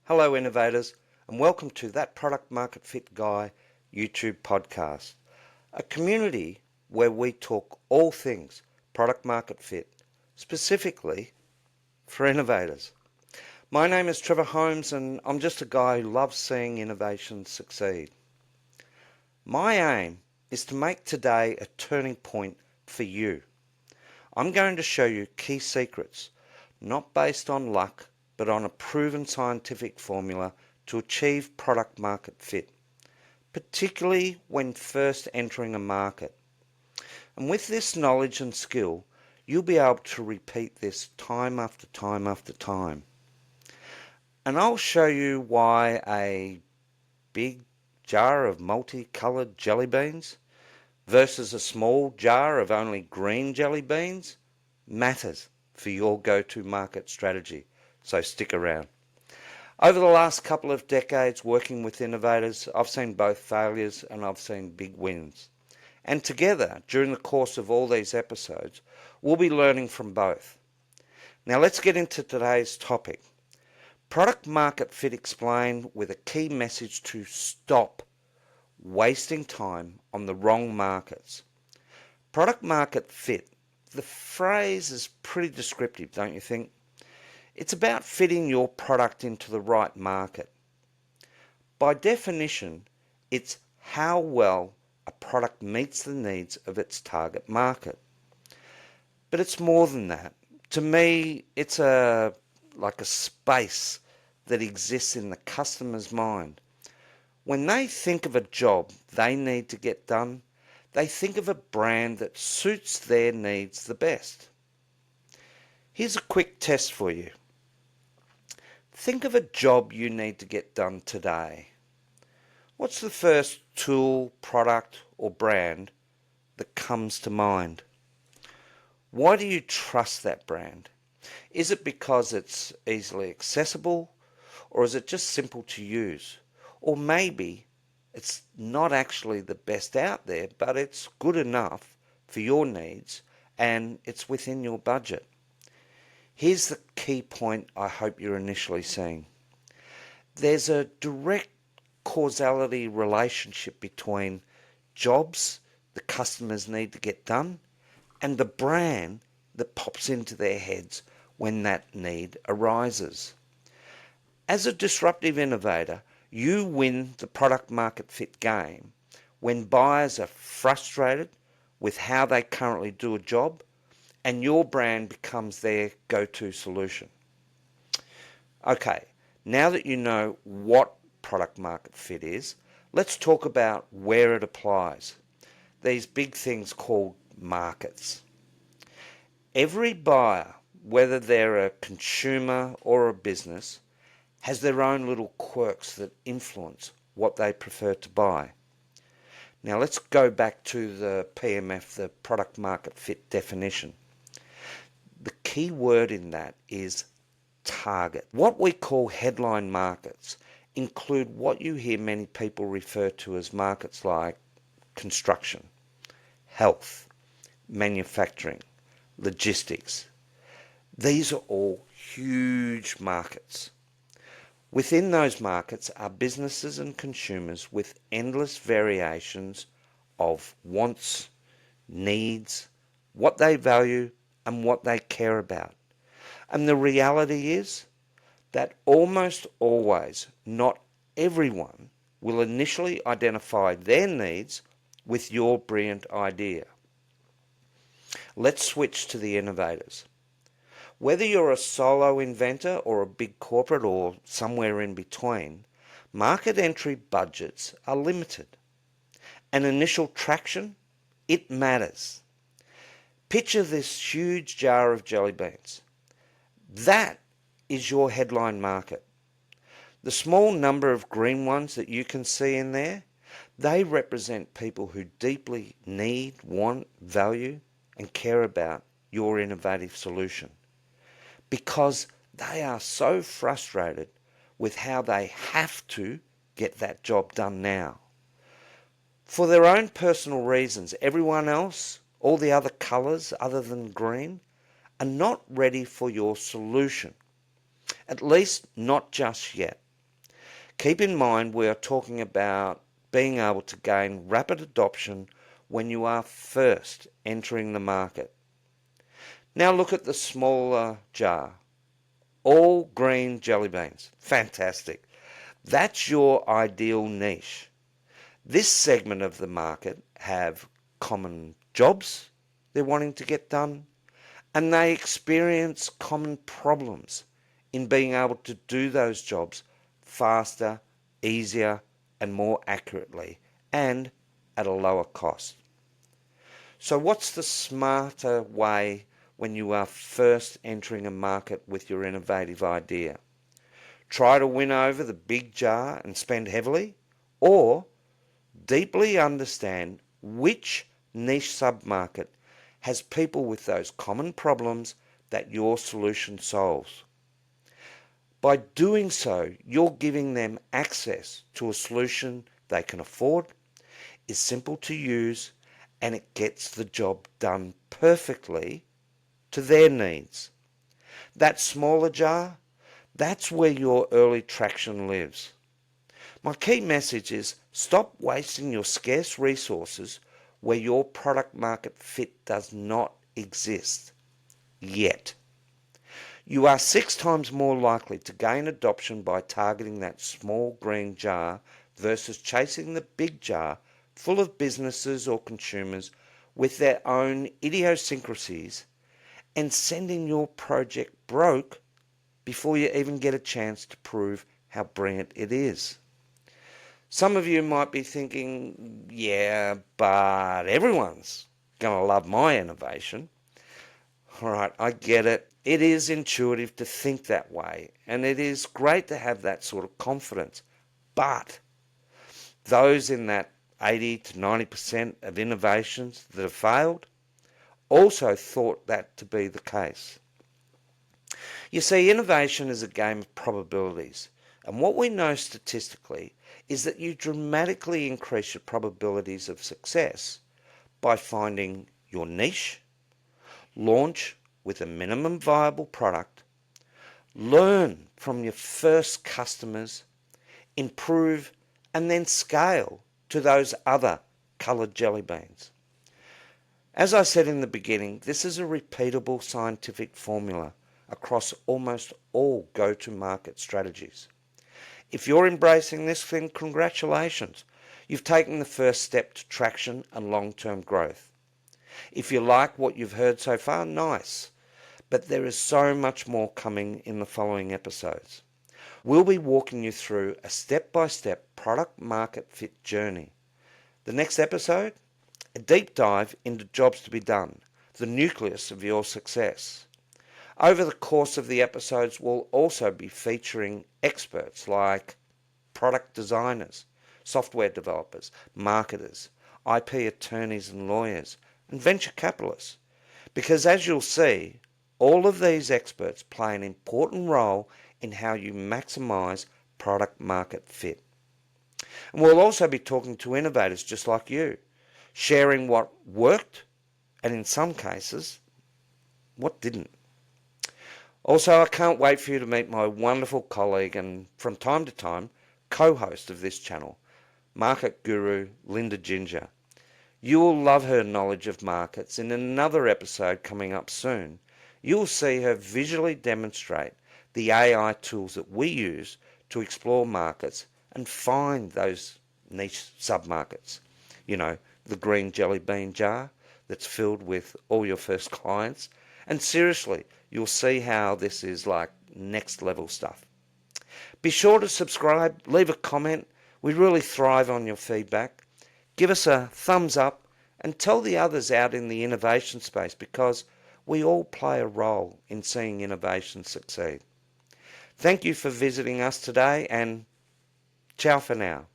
Hello innovators, and welcome to That Product Market Fit Guy YouTube podcast, a community where we talk all things product market fit, specifically for innovators. My name is Trevor Holmes and I'm just a guy who loves seeing innovations succeed. My aim is to make today a turning point for you. I'm going to show you key secrets, not based on luck, but on a proven scientific formula to achieve product market fit, particularly when first entering a market. And with this knowledge and skill, you'll be able to repeat this time after time after time. And I'll show you why a big jar of multicoloured jelly beans versus a small jar of only green jelly beans matters for your go-to market strategy. So stick around. Over the last couple of decades working with innovators, I've seen both failures and I've seen big wins. And together, during the course of all these episodes, we'll be learning from both. Now let's get into today's topic. Product market fit explained with a key message to stop wasting time on the wrong markets. Product market fit, the phrase is pretty descriptive, don't you think? It's about fitting your product into the right market. By definition, it's how well a product meets the needs of its target market. But it's more than that. To me, it's like a space that exists in the customer's mind. When they think of a job they need to get done, they think of a brand that suits their needs the best. Here's a quick test for you. Think of a job you need to get done today. What's the first tool, product, or brand that comes to mind? Why do you trust that brand? Is it because it's easily accessible, or is it just simple to use? Or maybe it's not actually the best out there, but it's good enough for your needs and it's within your budget. Here's the key point I hope you're initially seeing. There's a direct causality relationship between jobs the customers need to get done and the brand that pops into their heads when that need arises. As a disruptive innovator, you win the product market fit game when buyers are frustrated with how they currently do a job and your brand becomes their go-to solution. Okay, now that you know what product market fit is, let's talk about where it applies. These big things called markets. Every buyer, whether they're a consumer or a business, has their own little quirks that influence what they prefer to buy. Now let's go back to the PMF, the product market fit definition. The key word in that is target. What we call headline markets include what you hear many people refer to as markets like construction, health, manufacturing, logistics. These are all huge markets. Within those markets are businesses and consumers with endless variations of wants, needs, what they value, and what they care about. And the reality is that almost always, not everyone will initially identify their needs with your brilliant idea. Let's switch to the innovators. Whether you're a solo inventor or a big corporate or somewhere in between, market entry budgets are limited. And initial traction, it matters. Picture this huge jar of jelly beans. That is your headline market. The small number of green ones that you can see in there, they represent people who deeply need, want, value, and care about your innovative solution, because they are so frustrated with how they have to get that job done now. For their own personal reasons, everyone else, all the other colours other than green, are not ready for your solution. At least not just yet. Keep in mind we are talking about being able to gain rapid adoption when you are first entering the market. Now look at the smaller jar. All green jelly beans. Fantastic. That's your ideal niche. This segment of the market have common jobs they're wanting to get done, and they experience common problems in being able to do those jobs faster, easier, and more accurately, and at a lower cost. So what's the smarter way when you are first entering a market with your innovative idea? Try to win over the big jar and spend heavily, or deeply understand which niche submarket has people with those common problems that your solution solves. By doing so, you're giving them access to a solution they can afford, is simple to use, and it gets the job done perfectly to their needs. That smaller jar, that's where your early traction lives. My key message is stop wasting your scarce resources where your product market fit does not exist yet. You are 6 times more likely to gain adoption by targeting that small green jar versus chasing the big jar full of businesses or consumers with their own idiosyncrasies and sending your project broke before you even get a chance to prove how brilliant it is. Some of you might be thinking, yeah, but everyone's going to love my innovation. All right, I get it. It is intuitive to think that way, and it is great to have that sort of confidence. But those in that 80 to 90% of innovations that have failed also thought that to be the case. You see, innovation is a game of probabilities, and what we know statistically is that you dramatically increase your probabilities of success by finding your niche, launch with a minimum viable product, learn from your first customers, improve, and then scale to those other coloured jelly beans. As I said in the beginning, this is a repeatable scientific formula across almost all go-to-market strategies. If you're embracing this, then congratulations. You've taken the first step to traction and long-term growth. If you like what you've heard so far, nice. But there is so much more coming in the following episodes. We'll be walking you through a step-by-step product market fit journey. The next episode, a deep dive into jobs to be done, the nucleus of your success. Over the course of the episodes, we'll also be featuring experts like product designers, software developers, marketers, IP attorneys and lawyers, and venture capitalists. Because as you'll see, all of these experts play an important role in how you maximize product market fit. And we'll also be talking to innovators just like you, sharing what worked and in some cases, what didn't. Also, I can't wait for you to meet my wonderful colleague and from time to time co-host of this channel, market guru Linda Ginger. You will love her knowledge of markets. In another episode coming up soon, you will see her visually demonstrate the AI tools that we use to explore markets and find those niche submarkets. You know, the green jelly bean jar that's filled with all your first clients. And seriously, you'll see how this is like next level stuff. Be sure to subscribe, leave a comment. We really thrive on your feedback. Give us a thumbs up and tell the others out in the innovation space because we all play a role in seeing innovation succeed. Thank you for visiting us today and ciao for now.